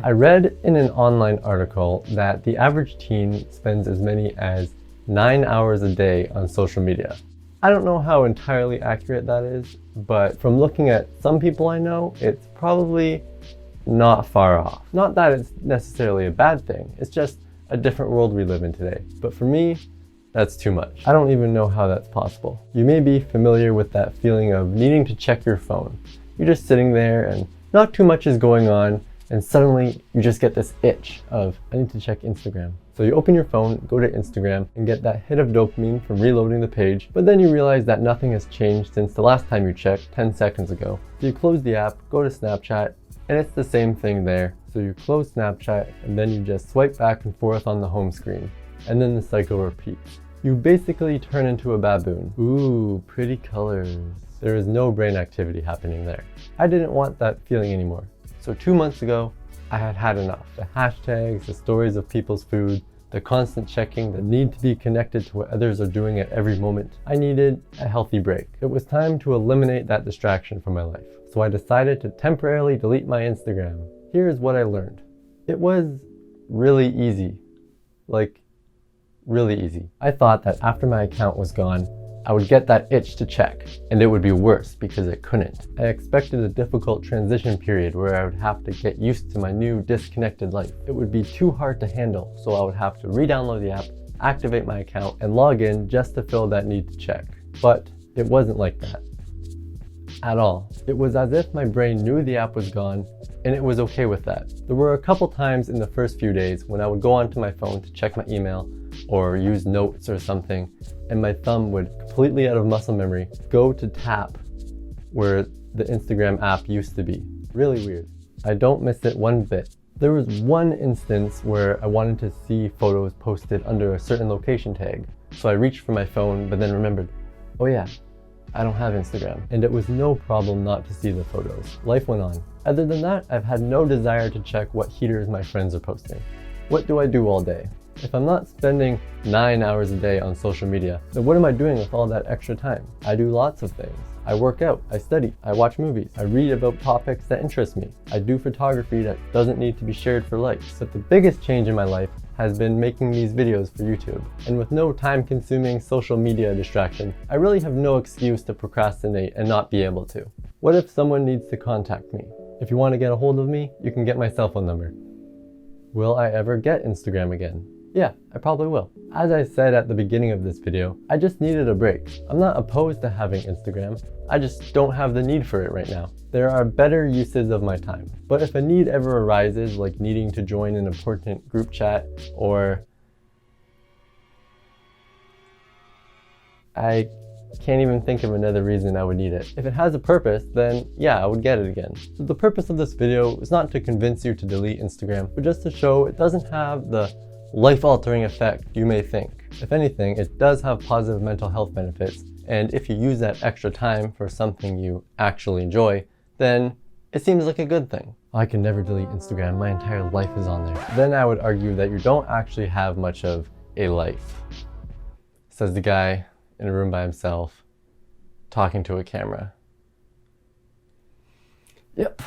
I read in an online article that the average teen spends as many as 9 hours a day on social media. I don't know how entirely accurate that is, but from looking at some people I know, it's probably not far off. Not that it's necessarily a bad thing, it's just a different world we live in today. But for me, that's too much. I don't even know how that's possible. You may be familiar with that feeling of needing to check your phone. You're just sitting there and not too much is going on, and suddenly you just get this itch of, I need to check Instagram. So you open your phone, go to Instagram, and get that hit of dopamine from reloading the page, but then you realize that nothing has changed since the last time you checked 10 seconds ago. So you close the app, go to Snapchat, and it's the same thing there. So you close Snapchat, and then you just swipe back and forth on the home screen, and then the cycle repeats. You basically turn into a baboon. Ooh, pretty colors. There is no brain activity happening there. I didn't want that feeling anymore. So 2 months ago, I had had enough. The hashtags, the stories of people's food, the constant checking, the need to be connected to what others are doing at every moment. I needed a healthy break. It was time to eliminate that distraction from my life. So I decided to temporarily delete my Instagram. Here's what I learned. It was really easy. Like, really easy. I thought that after my account was gone, I would get that itch to check, and it would be worse because it couldn't. I expected a difficult transition period where I would have to get used to my new disconnected life. It would be too hard to handle, so I would have to re-download the app, activate my account, and log in just to fill that need to check. But it wasn't like that at all. It was as if my brain knew the app was gone, and it was okay with that. There were a couple times in the first few days when I would go onto my phone to check my email or use notes or something, and my thumb would, completely out of muscle memory, go to tap where the Instagram app used to be. Really weird. I don't miss it one bit. There was one instance where I wanted to see photos posted under a certain location tag, so I reached for my phone but then remembered, oh yeah, I don't have Instagram. And it was no problem not to see the photos. Life went on. Other than that, I've had no desire to check what heaters my friends are posting. What do I do all day? If I'm not spending 9 hours a day on social media, then what am I doing with all that extra time? I do lots of things. I work out, I study, I watch movies, I read about topics that interest me. I do photography that doesn't need to be shared for likes. But the biggest change in my life has been making these videos for YouTube. And with no time-consuming social media distraction, I really have no excuse to procrastinate and not be able to. What if someone needs to contact me? If you want to get a hold of me, you can get my cell phone number. Will I ever get Instagram again? Yeah, I probably will. As I said at the beginning of this video, I just needed a break. I'm not opposed to having Instagram, I just don't have the need for it right now. There are better uses of my time. But if a need ever arises, like needing to join an important group chat, or I can't even think of another reason I would need it. If it has a purpose, then yeah, I would get it again. So the purpose of this video is not to convince you to delete Instagram, but just to show it doesn't have the life-altering effect you may think. If anything, it does have positive mental health benefits, and if you use that extra time for something you actually enjoy, then it seems like a good thing. I can never delete Instagram, my entire life is on there. Then I would argue that you don't actually have much of a life, says the guy in a room by himself, talking to a camera. Yep.